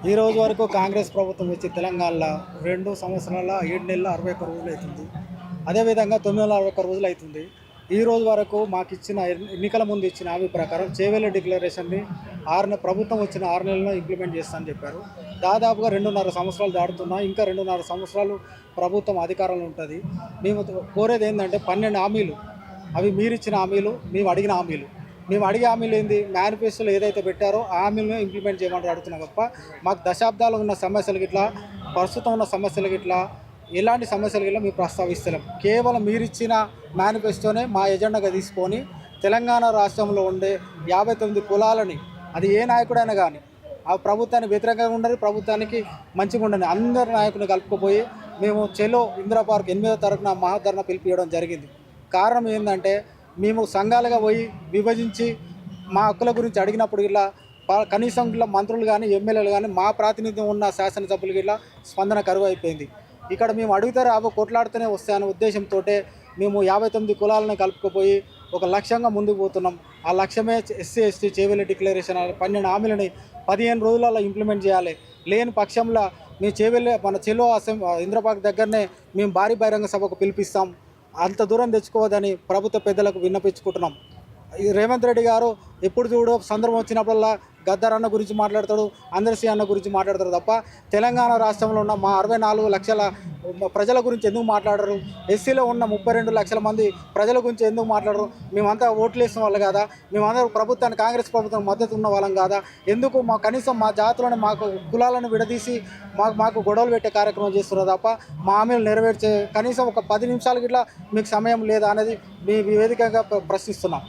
ఈ రోజు వరకు కాంగ్రెస్ ప్రభుత్వం వచ్చి తెలంగాణలో 2 సంవత్సరాల 7 నెలల 61 రోజులు అవుతుంది. అదేవిధంగా 961 రోజులు అవుతుంది. ఈ రోజు వరకు మాకు ఇచ్చిన ఎన్నికల ముందు ఇచ్చిన హామీ ప్రకారం చేవెళ్ళ డిక్లరేషన్ని ప్రభుత్వం వచ్చిన 6 నెలల్లో ఇంప్లిమెంట్ చేస్తామని చెప్పారు. దాదాపుగా 2.5 సంవత్సరాలు దాటుతున్నా ఇంకా 2.5 సంవత్సరాలు ప్రభుత్వం అధికారంలో ఉంటుంది. మేము కోరేది ఏంటంటే 12 హామీలు, అవి మీరిచ్చిన హామీలు, మేము అడిగిన హామీలు. మేము అడిగే హామీలు ఏంది, మేనిఫెస్టోలో ఏదైతే పెట్టారో ఆ హామీలను ఇంప్లిమెంట్ చేయమంటారు అడుగుతున్నాం తప్ప మాకు దశాబ్దాలు ఉన్న సమస్యలు గిట్లా, ప్రస్తుతం ఉన్న సమస్యలు గిట్లా, ఎలాంటి సమస్యలు గిట్లా మేము ప్రస్తావిస్తలేం. కేవలం మీరిచ్చిన మేనిఫెస్టోనే మా ఎజెండాగా తీసుకొని తెలంగాణ రాష్ట్రంలో ఉండే 59 కులాలని, అది ఏ నాయకుడైనా కానీ ఆ ప్రభుత్వానికి వ్యతిరేకంగా ఉండదు, ప్రభుత్వానికి మంచిగా ఉండని అందరి నాయకులను కలుపుకుపోయి మేము చెలో ఇందిరా పార్క్ 8వ తారీఖున మహాధరణ పిలిపియడం జరిగింది. కారణం ఏంటంటే మేము సంఘాలుగా పోయి విభజించి మా హక్కుల గురించి అడిగినప్పుడు ఇలా కనీసం ఇలా మంత్రులు కానీ ఎమ్మెల్యేలు కానీ మా ప్రాతినిధ్యం ఉన్న శాసనసభ్యులకి ఇలా స్పందన కరువు అయిపోయింది. ఇక్కడ మేము అడిగితే కొట్లాడుతూనే వస్తాయనే ఉద్దేశంతో మేము 59 కులాలను కలుపుకుపోయి ఒక లక్ష్యంగా ముందుకు పోతున్నాం. ఆ లక్ష్యమే ఎస్సీ ఎస్టీ చేవెళ్ళ డిక్లరేషన్ 12 హామీలని 15 రోజులలో ఇంప్లిమెంట్ చేయాలి. లేని పక్షంలో మేము చేవెళ్ళే మన చెలో ఇందిరా పార్క్ దగ్గరనే మేము భారీ బహిరంగ సభకు పిలిపిస్తాం. అంత దూరం తెచ్చుకోవద్దని ప్రభుత్వ పెద్దలకు విన్నపించుకుంటున్నాం. రేవంత్ రెడ్డి గారు ఎప్పుడు చూడు సందర్భం వచ్చినప్పుడల్లా గద్దర్ అన్న గురించి మాట్లాడతాడు, అందర్శి అన్న గురించి మాట్లాడతారు తప్ప తెలంగాణ రాష్ట్రంలో ఉన్న మా 64 లక్షల ప్రజల గురించి ఎందుకు మాట్లాడరు? ఎస్సీలో ఉన్న 32 లక్షల మంది ప్రజల గురించి ఎందుకు మాట్లాడరు? మేమంతా ఓట్లు వేసిన వాళ్ళు కాదా? మేమందరూ ప్రభుత్వాన్ని, కాంగ్రెస్ ప్రభుత్వం మద్దతు ఉన్న వాళ్ళం కాదా? ఎందుకు మా కనీసం మా జాతులను, మాకు కులాలను విడదీసి మాకు గొడవలు పెట్టే కార్యక్రమం చేస్తున్నారు తప్ప మా హామీలు నెరవేర్చే కనీసం ఒక 10 నిమిషాలకి ఇట్లా మీకు సమయం లేదా అనేది మీ వేదికగా ప్రశ్నిస్తున్నాం.